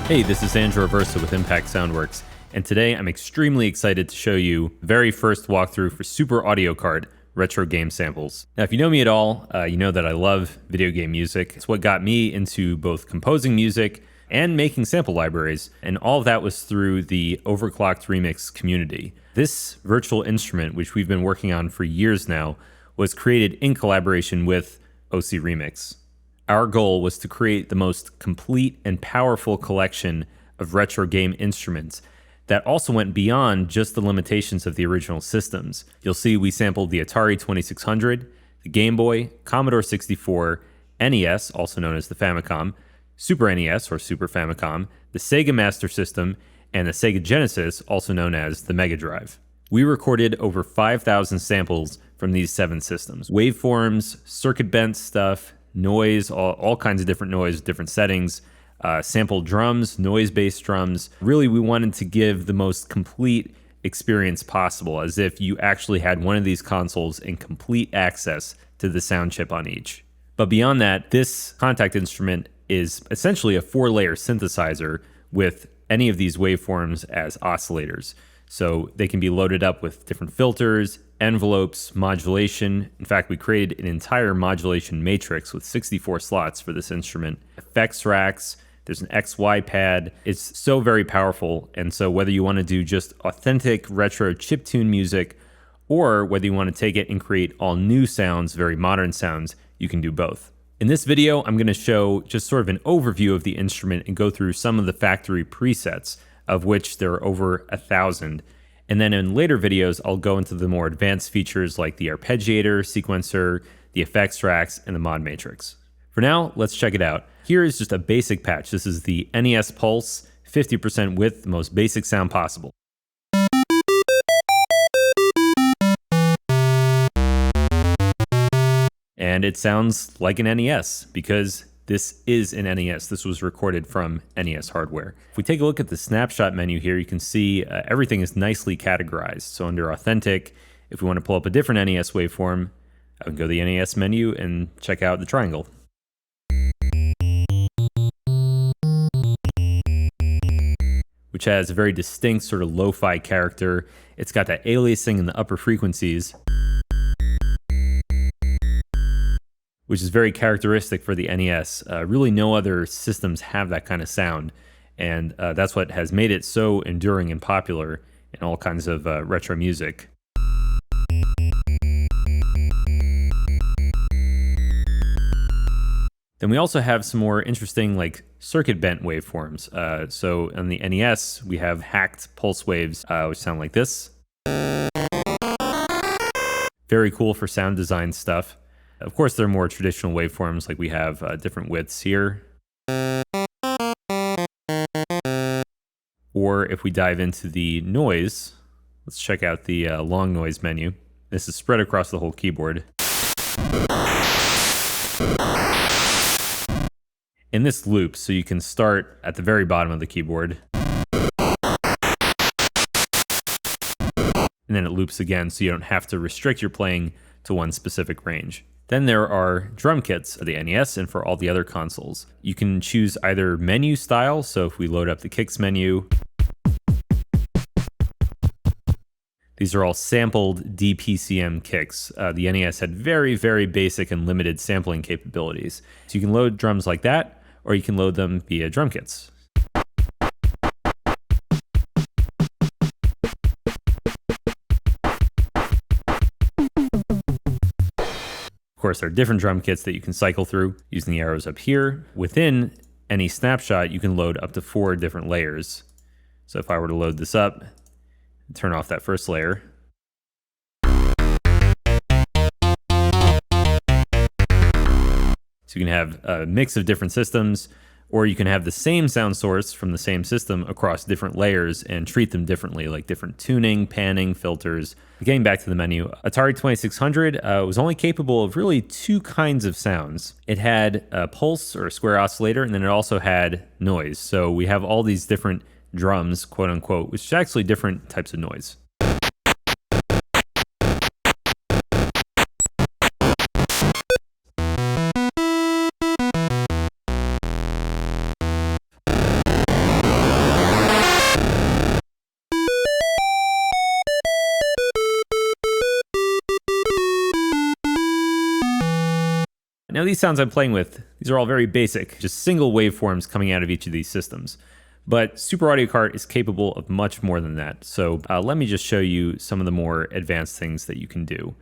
Hey, this is Aversa with Impact Soundworks, and today I'm extremely excited to show you the very first walkthrough for Super Audio Card retro game samples. Now, if you know me at all, you know that I love video game music. It's what got me into both composing music and making sample libraries, and all of that was through the OverClocked remix community. This virtual instrument, which we've been working on for years now, was created in collaboration with OC Remix. Our goal was to create the most complete and powerful collection of retro game instruments that also went beyond just the limitations of the original systems. You'll see we sampled the Atari 2600, the Game Boy, Commodore 64, NES, also known as the Famicom, Super NES or Super Famicom, the Sega Master System, and the Sega Genesis, also known as the Mega Drive. We recorded over 5,000 samples from these 7 systems. Waveforms, circuit bent stuff, noise, all kinds of different noise, different settings, sampled drums, noise-based drums. Really, we wanted to give the most complete experience possible, as if you actually had one of these consoles and complete access to the sound chip on each. But beyond that, this Kontakt instrument is essentially a 4-layer synthesizer with any of these waveforms as oscillators. So they can be loaded up with different filters, envelopes, modulation. In fact, we created an entire modulation matrix with 64 slots for this instrument. Effects racks, there's an XY pad. It's so very powerful. And so whether you want to do just authentic retro chiptune music, or whether you want to take it and create all new sounds, very modern sounds, you can do both. In this video, I'm going to show just sort of an overview of the instrument and go through some of the factory presets, of which there are over 1,000. And then in later videos, I'll go into the more advanced features like the arpeggiator, sequencer, the effects racks, and the mod matrix. For now, let's check it out. Here is just a basic patch. This is the NES Pulse, 50% width, the most basic sound possible. And it sounds like an NES because this is an NES. This was recorded from NES hardware. If we take a look at the snapshot menu here, you can see everything is nicely categorized. So under Authentic, if we want to pull up a different NES waveform, I can go to the NES menu and check out the triangle. Which has a very distinct sort of lo-fi character. It's got that aliasing in the upper frequencies, which is very characteristic for the NES. Really no other systems have that kind of sound, and that's what has made it so enduring and popular in all kinds of retro music. Then we also have some more interesting like circuit bent waveforms. So on the NES, we have hacked pulse waves, which sound like this. Very cool for sound design stuff. Of course, there are more traditional waveforms, like we have different widths here. Or if we dive into the noise, let's check out the long noise menu. This is spread across the whole keyboard. And this loops, so you can start at the very bottom of the keyboard. And then it loops again, so you don't have to restrict your playing to one specific range. Then there are drum kits for the NES and for all the other consoles. You can choose either menu style, so if we load up the kicks menu, these are all sampled DPCM kicks. The NES had very, very basic and limited sampling capabilities. So you can load drums like that, or you can load them via drum kits. Of course, there are different drum kits that you can cycle through using the arrows up here. Within any snapshot, you can load up to 4 different layers. So if I were to load this up, turn off that first layer. So you can have a mix of different systems, or you can have the same sound source from the same system across different layers and treat them differently, like different tuning, panning, filters. Getting back to the menu, Atari 2600 was only capable of really 2 kinds of sounds. It had a pulse or a square oscillator, and then it also had noise. So we have all these different drums, quote unquote, which is actually different types of noise. Now these sounds I'm playing with, these are all very basic, just single waveforms coming out of each of these systems. But Super Audio Cart is capable of much more than that. So let me just show you some of the more advanced things that you can do.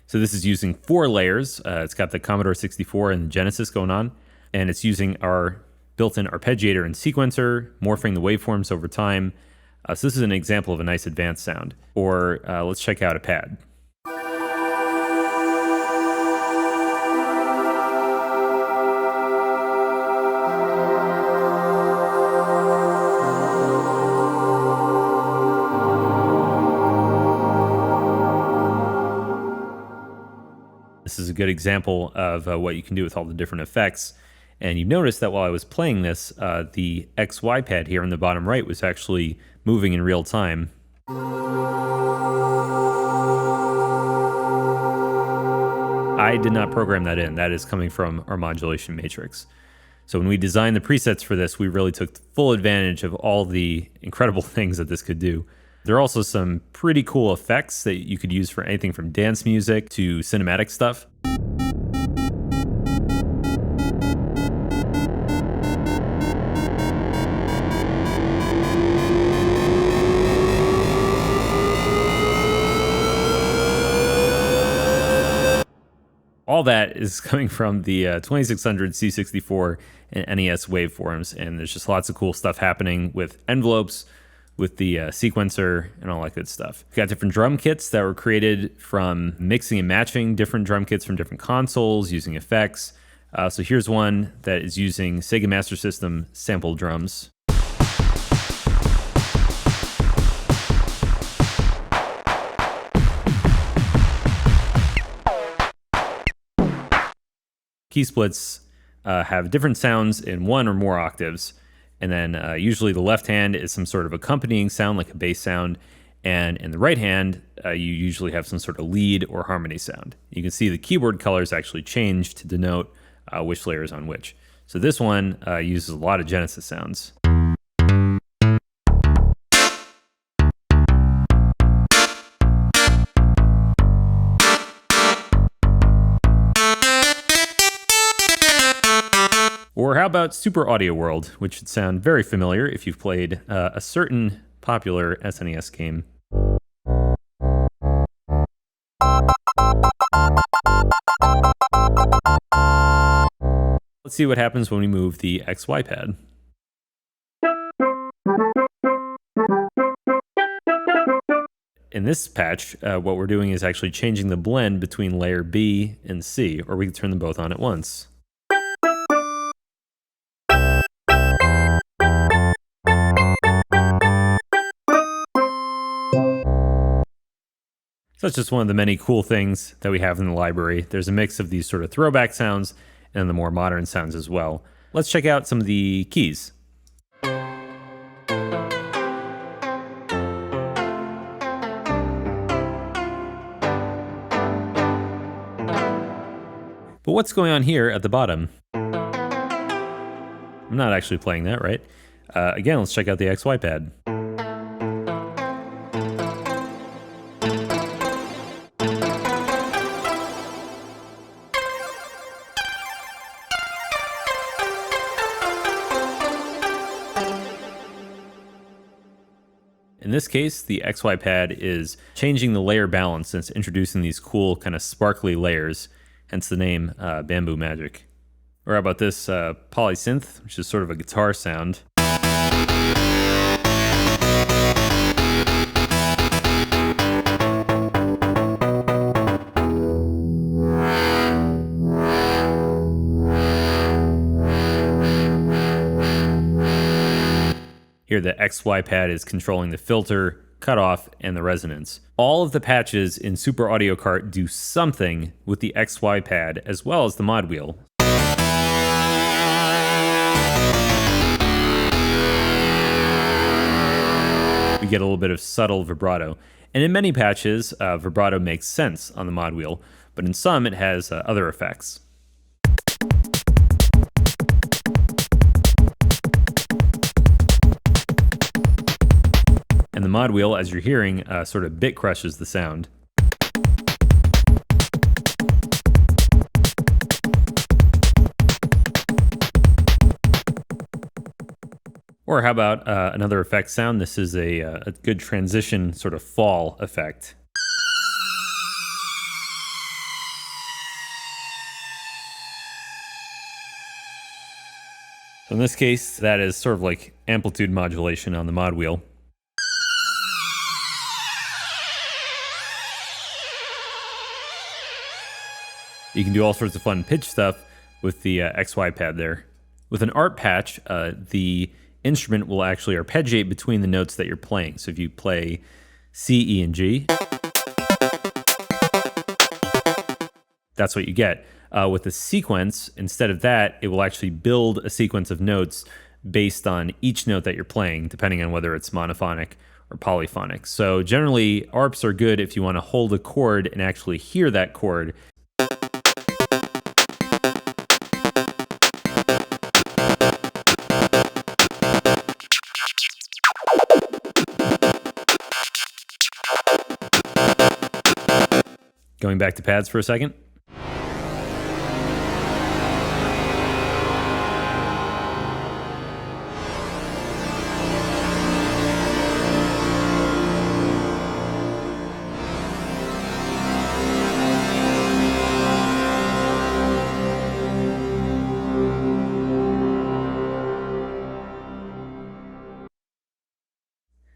So this is using 4 layers. It's got the Commodore 64 and the Genesis going on, and it's using our built-in arpeggiator and sequencer, morphing the waveforms over time. So this is an example of a nice advanced sound. Or let's check out a pad. This is a good example of what you can do with all the different effects. And you notice that while I was playing this, the XY pad here in the bottom right was actually moving in real time. I did not program that in. That is coming from our modulation matrix. So when we designed the presets for this, we really took full advantage of all the incredible things that this could do. There are also some pretty cool effects that you could use for anything from dance music to cinematic stuff. All that is coming from the 2600 C64 and NES waveforms, and there's just lots of cool stuff happening with envelopes, with the sequencer, and all that good stuff. We've got different drum kits that were created from mixing and matching different drum kits from different consoles using effects. So here's one that is using Sega Master System sample drums. Key splits have different sounds in 1 or more octaves, and then usually the left hand is some sort of accompanying sound like a bass sound, and in the right hand you usually have some sort of lead or harmony sound. You can see the keyboard colors actually change to denote which layer is on which. So this one uses a lot of Genesis sounds. Or how about Super Audio World, which should sound very familiar if you've played a certain popular SNES game. Let's see what happens when we move the XY pad. In this patch, what we're doing is actually changing the blend between layer B and C, or we can turn them both on at once. So that's just one of the many cool things that we have in the library. There's a mix of these sort of throwback sounds and the more modern sounds as well. Let's check out some of the keys. But what's going on here at the bottom? I'm not actually playing that, right? Again, let's check out the XY pad. In this case, the XY pad is changing the layer balance and it's introducing these cool kind of sparkly layers, hence the name Bamboo Magic. Or how about this polysynth, which is sort of a guitar sound. Here the XY pad is controlling the filter, cutoff, and the resonance. All of the patches in Super Audio Cart do something with the XY pad as well as the mod wheel. We get a little bit of subtle vibrato. And in many patches, vibrato makes sense on the mod wheel, but in some it has other effects. And the the mod wheel, as you're hearing, sort of bit crushes the sound. Or how about another effect sound? This is a good transition sort of fall effect. So in this case, that is sort of like amplitude modulation on the mod wheel. You can do all sorts of fun pitch stuff with the XY pad there. With an ARP patch, the instrument will actually arpeggiate between the notes that you're playing. So if you play C, E, and G, that's what you get. With a sequence, instead of that, it will actually build a sequence of notes based on each note that you're playing, depending on whether it's monophonic or polyphonic. So generally, ARPs are good if you want to hold a chord and actually hear that chord. Going back to pads for a second.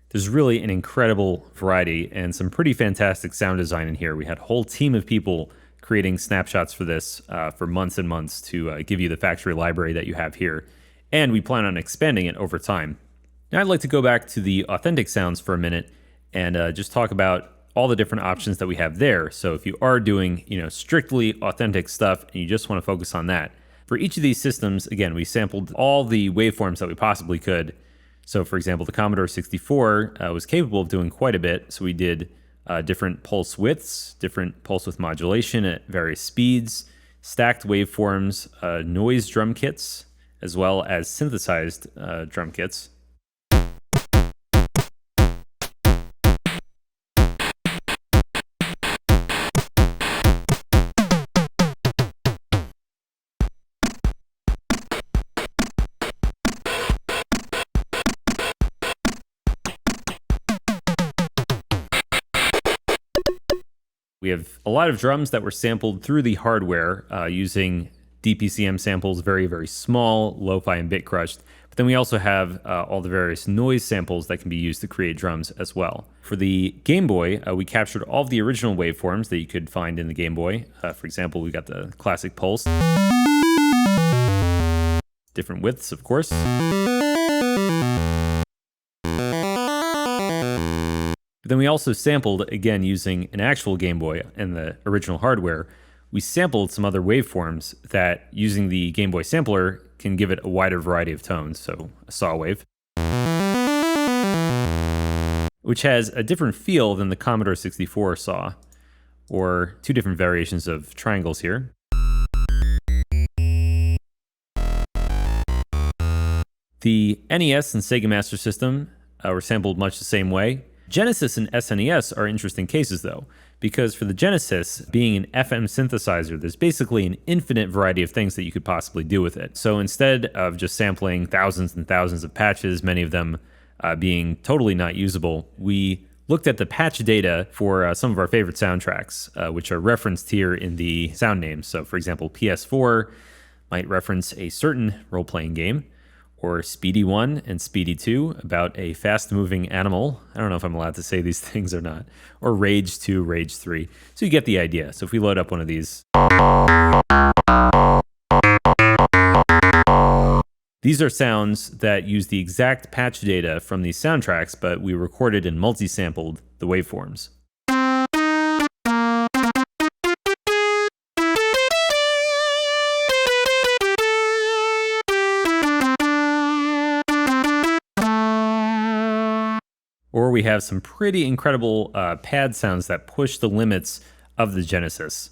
There's really an incredible variety and some pretty fantastic sound design in here. We had a whole team of people creating snapshots for this for months and months to give you the factory library that you have here. And we plan on expanding it over time. Now I'd like to go back to the authentic sounds for a minute and just talk about all the different options that we have there. So if you are doing, strictly authentic stuff and you just want to focus on that, for each of these systems, again, we sampled all the waveforms that we possibly could. So for example, the Commodore 64 was capable of doing quite a bit. So we did different pulse widths, different pulse width modulation at various speeds, stacked waveforms, noise drum kits, as well as synthesized drum kits. We have a lot of drums that were sampled through the hardware using DPCM samples, very, very small, lo-fi and bit crushed. But then we also have all the various noise samples that can be used to create drums as well. For the Game Boy, we captured all of the original waveforms that you could find in the Game Boy. For example, we got the classic pulse. Different widths, of course. But then we also sampled, again, using an actual Game Boy and the original hardware, we sampled some other waveforms that, using the Game Boy sampler, can give it a wider variety of tones, so a saw wave, which has a different feel than the Commodore 64 saw, or two different variations of triangles here. The NES and Sega Master System were sampled much the same way. Genesis and SNES are interesting cases though, because for the Genesis, being an FM synthesizer, there's basically an infinite variety of things that you could possibly do with it. So instead of just sampling thousands and thousands of patches, many of them being totally not usable, we looked at the patch data for some of our favorite soundtracks, which are referenced here in the sound names. So for example, PS4 might reference a certain role-playing game, or Speedy 1 and Speedy 2, about a fast-moving animal. I don't know if I'm allowed to say these things or not. Or Rage 2, Rage 3. So you get the idea. So if we load up one of these. These are sounds that use the exact patch data from these soundtracks, but we recorded and multi-sampled the waveforms. Or we have some pretty incredible pad sounds that push the limits of the Genesis.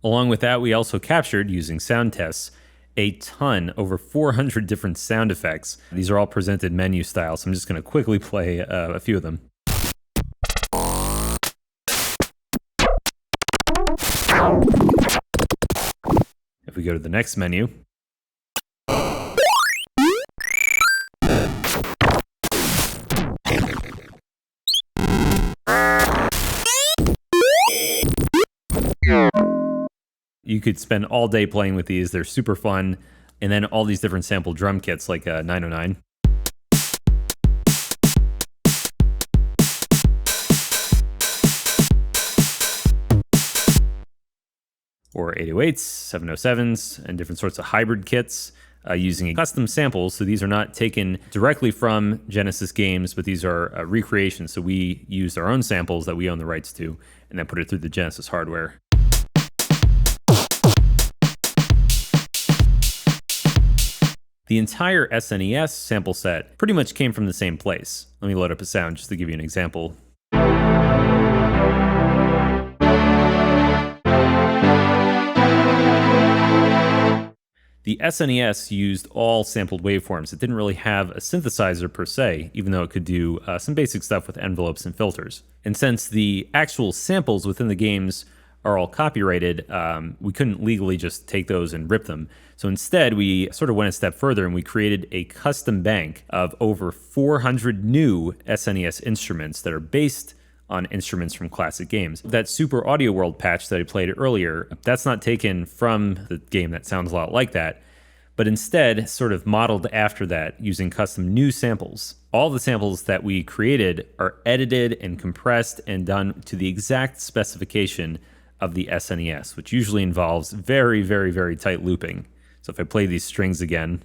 Along with that, we also captured, using sound tests, a ton, over 400 different sound effects. These are all presented menu style, so I'm just going to quickly play a few of them. If we go to the next menu, you could spend all day playing with these. They're super fun. And then all these different sample drum kits like 909. Or 808s, 707s, and different sorts of hybrid kits using custom samples. So these are not taken directly from Genesis games, but these are recreations. So we used our own samples that we own the rights to, and then put it through the Genesis hardware. The entire SNES sample set pretty much came from the same place. Let me load up a sound just to give you an example. The SNES used all sampled waveforms. It didn't really have a synthesizer per se, even though it could do some basic stuff with envelopes and filters. And since the actual samples within the games are all copyrighted, we couldn't legally just take those and rip them. So instead, we sort of went a step further and we created a custom bank of over 400 new SNES instruments that are based on instruments from classic games. That Super Audio World patch that I played earlier, that's not taken from the game that sounds a lot like that, but instead sort of modeled after that using custom new samples. All the samples that we created are edited and compressed and done to the exact specification of the SNES, which usually involves very, very, very tight looping. So if I play these strings again,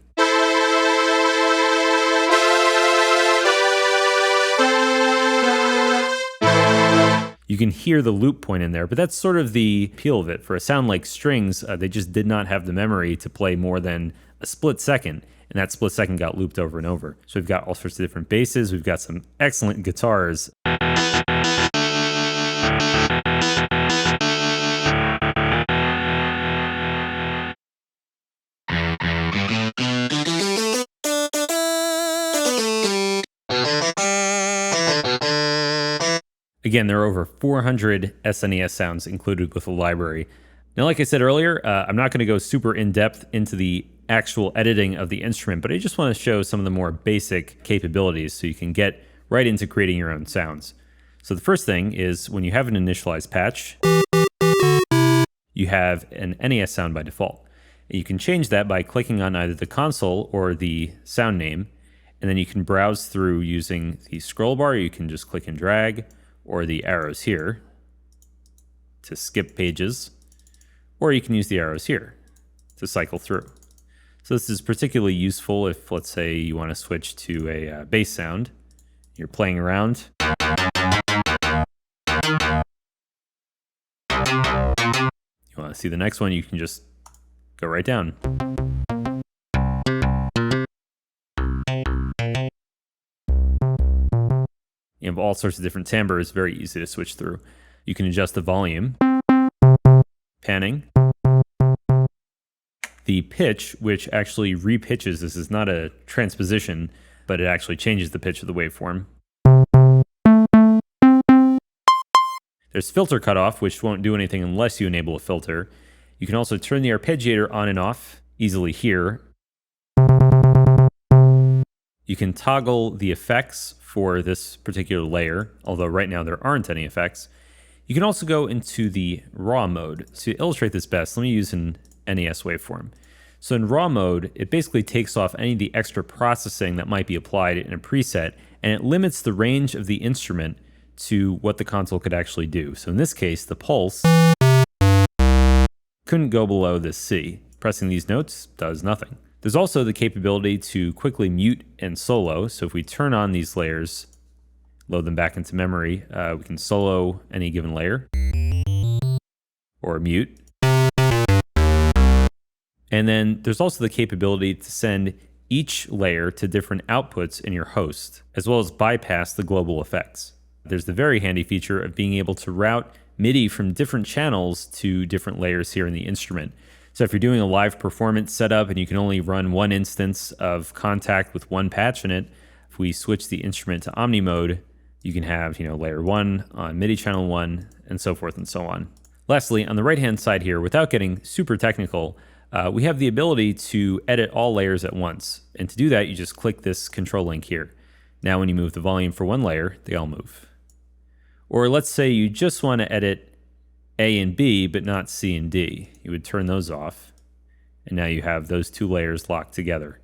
you can hear the loop point in there, but that's sort of the appeal of it. For a sound like strings, they just did not have the memory to play more than a split second, and that split second got looped over and over. So we've got all sorts of different basses, we've got some excellent guitars. Again, there are over 400 SNES sounds included with the library. Now, like I said earlier, I'm not going to go super in-depth into the actual editing of the instrument, but I just want to show some of the more basic capabilities so you can get right into creating your own sounds. So the first thing is when you have an initialized patch, you have an NES sound by default. You can change that by clicking on either the console or the sound name, and then you can browse through using the scroll bar. You can just click and drag, or the arrows here to skip pages, or you can use the arrows here to cycle through. So this is particularly useful if, let's say, you want to switch to a bass sound. You're playing around. You want to see the next one, you can just go right down. You have all sorts of different timbres, very easy to switch through. You can adjust the volume, panning, the pitch, which actually repitches. This is not a transposition, but it actually changes the pitch of the waveform. There's filter cutoff, which won't do anything unless you enable a filter. You can also turn the arpeggiator on and off easily here. You can toggle the effects for this particular layer, although right now there aren't any effects. You can also go into the raw mode. To illustrate this best, let me use an NES waveform. So in raw mode, it basically takes off any of the extra processing that might be applied in a preset, and it limits the range of the instrument to what the console could actually do. So in this case, the pulse couldn't go below this C. Pressing these notes does nothing. There's also the capability to quickly mute and solo. So if we turn on these layers, load them back into memory, we can solo any given layer or mute. And then there's also the capability to send each layer to different outputs in your host, as well as bypass the global effects. There's the very handy feature of being able to route MIDI from different channels to different layers here in the instrument. So if you're doing a live performance setup and you can only run one instance of Kontakt with one patch in it, if we switch the instrument to Omni mode, you can have, layer 1 on MIDI channel 1 and so forth and so on. Lastly, on the right-hand side here, without getting super technical, we have the ability to edit all layers at once. And to do that, you just click this control link here. Now when you move the volume for one layer, they all move. Or let's say you just want to edit A and B, but not C and D. You would turn those off. And now you have those two layers locked together.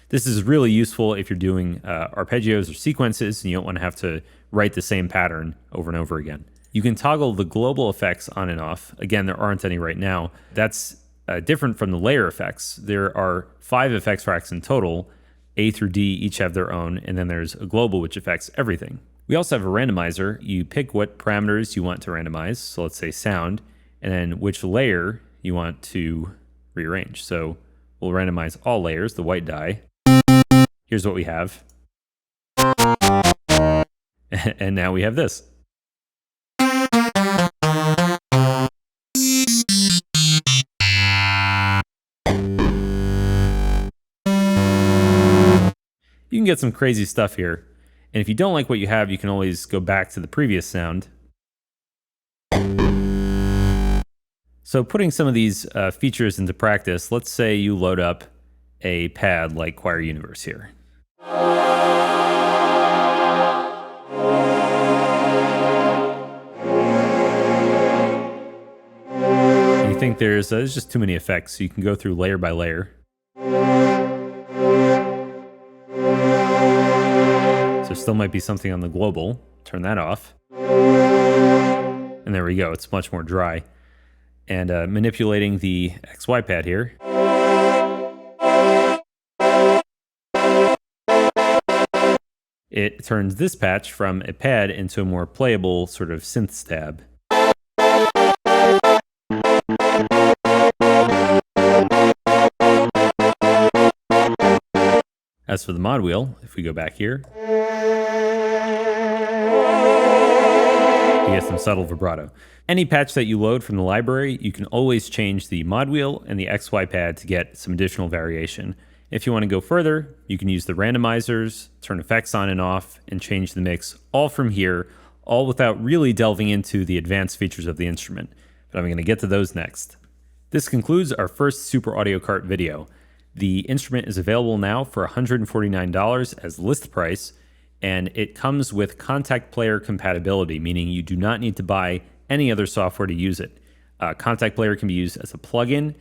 This is really useful if you're doing arpeggios or sequences and you don't want to have to write the same pattern over and over again. You can toggle the global effects on and off. Again, there aren't any right now. That's different from the layer effects. There are 5 effects tracks in total. A through D each have their own, and then there's a global which affects everything. We also have a randomizer. You pick what parameters you want to randomize, so let's say sound, and then which layer you want to rearrange. So we'll randomize all layers, the white die. Here's what we have. And now we have this. You can get some crazy stuff here. And if you don't like what you have, you can always go back to the previous sound. So putting some of these features into practice, let's say you load up a pad like Choir Universe here. And you think there's just too many effects, so you can go through layer by layer. So still might be something on the global. Turn that off. And there we go. It's much more dry. And manipulating the XY pad here. It turns this patch from a pad into a more playable sort of synth stab. As for the mod wheel, if we go back here, you get some subtle vibrato. Any patch that you load from the library, you can always change the mod wheel and the XY pad to get some additional variation. If you want to go further, you can use the randomizers, turn effects on and off, and change the mix all from here, all without really delving into the advanced features of the instrument. But I'm going to get to those next. This concludes our first Super Audio Cart video. The instrument is available now for $149 as list price, and it comes with Kontakt Player compatibility, meaning you do not need to buy any other software to use it. Kontakt Player can be used as a plugin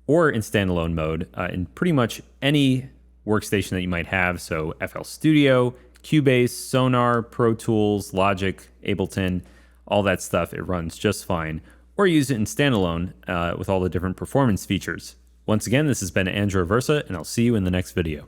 or in standalone mode in pretty much any workstation that you might have. So FL Studio, Cubase, Sonar, Pro Tools, Logic, Ableton, all that stuff, it runs just fine. Or use it in standalone with all the different performance features. Once again, this has been Andrew Aversa, and I'll see you in the next video.